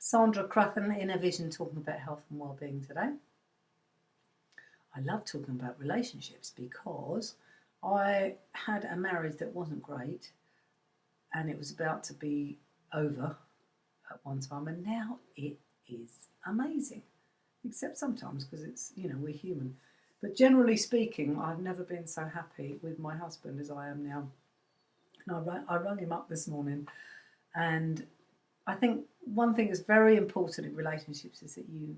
Sandra Crathern, Inner Vision, talking about health and wellbeing today. I love talking about relationships because I had a marriage that wasn't great and it was about to be over at one time, and now it is amazing. Except sometimes because it's, we're human. But generally speaking, I've never been so happy with my husband as I am now. And I rang him up this morning, and I think one thing that's very important in relationships is that you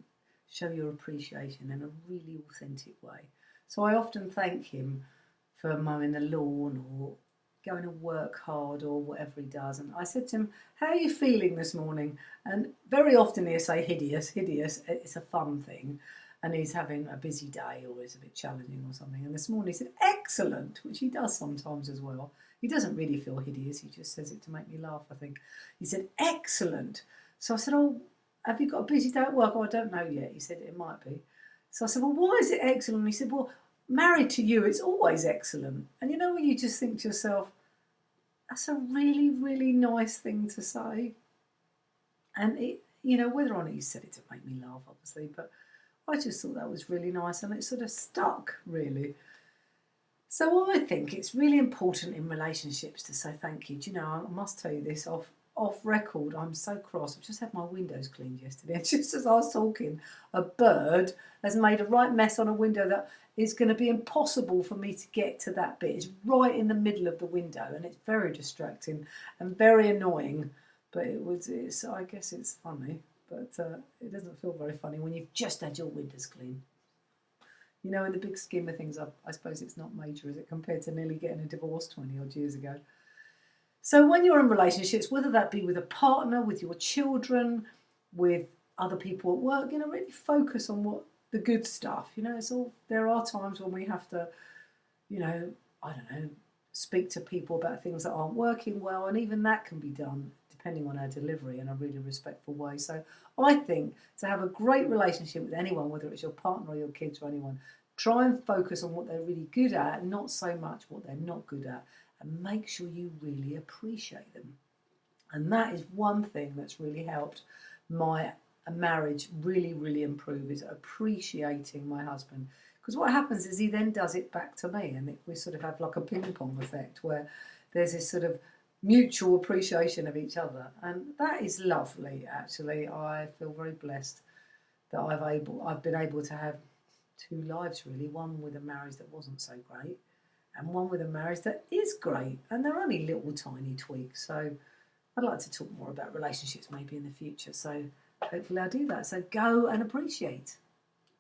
show your appreciation in a really authentic way. So I often thank him for mowing the lawn or going to work hard or whatever he does. And I said to him, how are you feeling this morning? And very often he'll say hideous. It's a fun thing. And he's having a busy day or it's a bit challenging or something. And this morning he said, excellent, which he does sometimes as well. He doesn't really feel hideous. He just says it to make me laugh, I think. He said, excellent. So I said, oh, have you got a busy day at work? Oh, I don't know yet. He said, it might be. So I said, well, why is it excellent? He said, well, married to you, it's always excellent. And when you just think to yourself, that's a really, really nice thing to say. And it, whether or not he said it to make me laugh, obviously, but I just thought that was really nice and it sort of stuck, really. So I think it's really important in relationships to say thank you. Do you know, I must tell you this off record, I'm so cross. I've just had my windows cleaned yesterday. And just as I was talking, a bird has made a right mess on a window that is going to be impossible for me to get to that bit. It's right in the middle of the window and it's very distracting and very annoying. But I guess it's funny, but it doesn't feel very funny when you've just had your windows cleaned. In the big scheme of things, I suppose it's not major, is it, compared to nearly getting a divorce 20 odd years ago. So when you're in relationships, whether that be with a partner, with your children, with other people at work, really focus on what the good stuff. There are times when we have to, speak to people about things that aren't working well, and even that can be done depending on our delivery in a really respectful way. So I think to have a great relationship with anyone, whether it's your partner or your kids or anyone, try and focus on what they're really good at, not so much what they're not good at, and make sure you really appreciate them. And that is one thing that's really helped my marriage really, really improve, is appreciating my husband. Because what happens is he then does it back to me, and we sort of have like a ping pong effect where there's this sort of mutual appreciation of each other, and that is lovely. Actually, I feel very blessed that I've been able to have two lives, really. One with a marriage that wasn't so great, and one with a marriage that is great. And they're only little tiny tweaks. So I'd like to talk more about relationships maybe in the future. So hopefully I'll do that. So go and appreciate.